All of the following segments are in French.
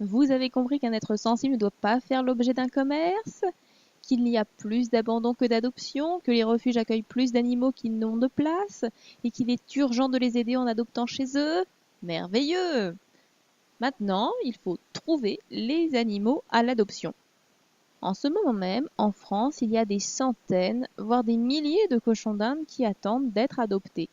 Vous avez compris qu'un être sensible ne doit pas faire l'objet d'un commerce, qu'il y a plus d'abandon que d'adoption, que les refuges accueillent plus d'animaux qu'ils n'ont de place, et qu'il est urgent de les aider en adoptant chez eux? Merveilleux! Maintenant, il faut trouver les animaux à l'adoption. En ce moment même, en France, il y a des centaines, voire des milliers de cochons d'Inde qui attendent d'être adoptés.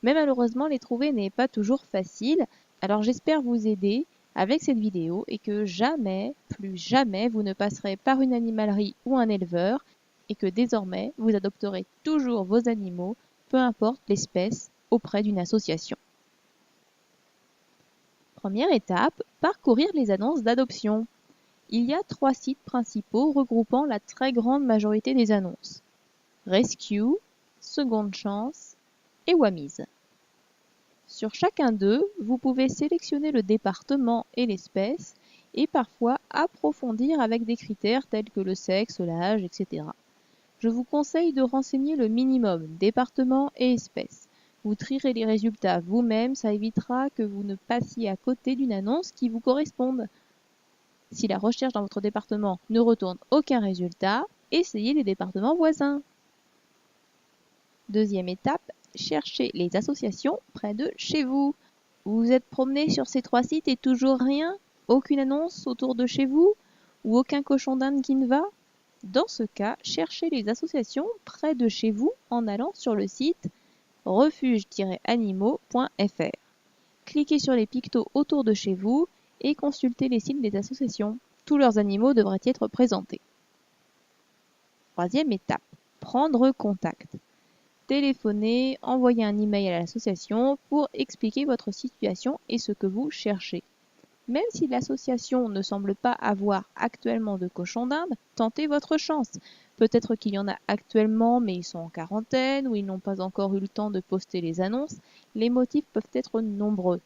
Mais malheureusement, les trouver n'est pas toujours facile, alors j'espère vous aider avec cette vidéo et que jamais, plus jamais, vous ne passerez par une animalerie ou un éleveur et que désormais, vous adopterez toujours vos animaux, peu importe l'espèce, auprès d'une association. Première étape, parcourir les annonces d'adoption. Il y a 3 sites principaux regroupant la très grande majorité des annonces: Rescue, Seconde Chance et Wamiz. Sur chacun d'eux, vous pouvez sélectionner le département et l'espèce et parfois approfondir avec des critères tels que le sexe, l'âge, etc. Je vous conseille de renseigner le minimum département et espèce. Vous trierez les résultats vous-même, ça évitera que vous ne passiez à côté d'une annonce qui vous corresponde. Si la recherche dans votre département ne retourne aucun résultat, essayez les départements voisins. Deuxième étape, cherchez les associations près de chez vous. Vous vous êtes promené sur ces 3 sites et toujours rien? Aucune annonce autour de chez vous? Ou aucun cochon d'Inde qui ne va? Dans ce cas, cherchez les associations près de chez vous en allant sur le site refuge-animaux.fr. Cliquez sur les pictos autour de chez vous et consultez les sites des associations. Tous leurs animaux devraient y être présentés. Troisième étape, prendre contact. Téléphonez, envoyez un email à l'association pour expliquer votre situation et ce que vous cherchez. Même si l'association ne semble pas avoir actuellement de cochons d'Inde, tentez votre chance. Peut-être qu'il y en a actuellement, mais ils sont en quarantaine ou ils n'ont pas encore eu le temps de poster les annonces. Les motifs peuvent être nombreux.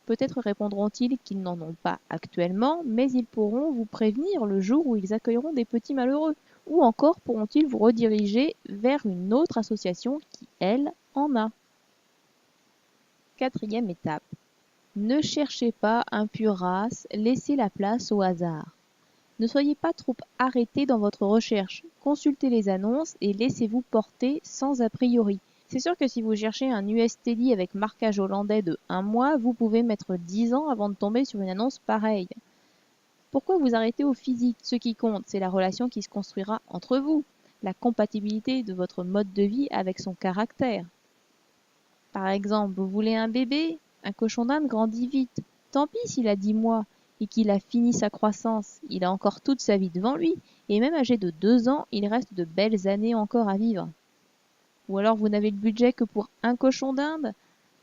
Peut-être répondront-ils qu'ils n'en ont pas actuellement, mais ils pourront vous prévenir le jour où ils accueilleront des petits malheureux. Ou encore pourront-ils vous rediriger vers une autre association qui, elle, en a. Quatrième étape. Ne cherchez pas un pur race, laissez la place au hasard. Ne soyez pas trop arrêté dans votre recherche, consultez les annonces et laissez-vous porter sans a priori. C'est sûr que si vous cherchez un USTD avec marquage hollandais de 1 mois, vous pouvez mettre 10 ans avant de tomber sur une annonce pareille. Pourquoi vous arrêter au physique? Ce qui compte, c'est la relation qui se construira entre vous, la compatibilité de votre mode de vie avec son caractère. Par exemple, vous voulez un bébé? Un cochon d'Inde grandit vite. Tant pis s'il a 10 mois et qu'il a fini sa croissance, il a encore toute sa vie devant lui, et même âgé de 2 ans, il reste de belles années encore à vivre. Ou alors vous n'avez le budget que pour un cochon d'Inde?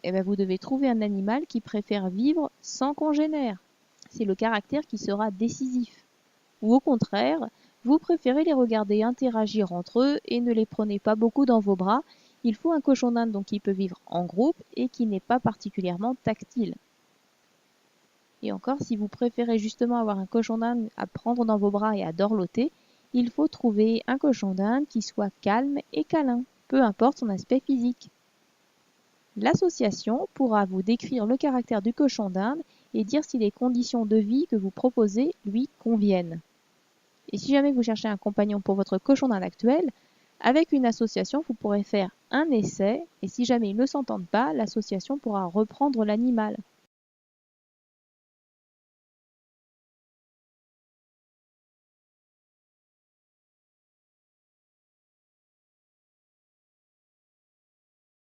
Eh bien vous devez trouver un animal qui préfère vivre sans congénère. C'est le caractère qui sera décisif. Ou au contraire, vous préférez les regarder interagir entre eux et ne les prenez pas beaucoup dans vos bras. Il faut un cochon d'Inde donc qui peut vivre en groupe et qui n'est pas particulièrement tactile. Et encore, si vous préférez justement avoir un cochon d'Inde à prendre dans vos bras et à dorloter, il faut trouver un cochon d'Inde qui soit calme et câlin, peu importe son aspect physique. L'association pourra vous décrire le caractère du cochon d'Inde et dire si les conditions de vie que vous proposez lui conviennent. Et si jamais vous cherchez un compagnon pour votre cochon d'Inde actuel, avec une association, vous pourrez faire un essai et si jamais ils ne s'entendent pas, l'association pourra reprendre l'animal.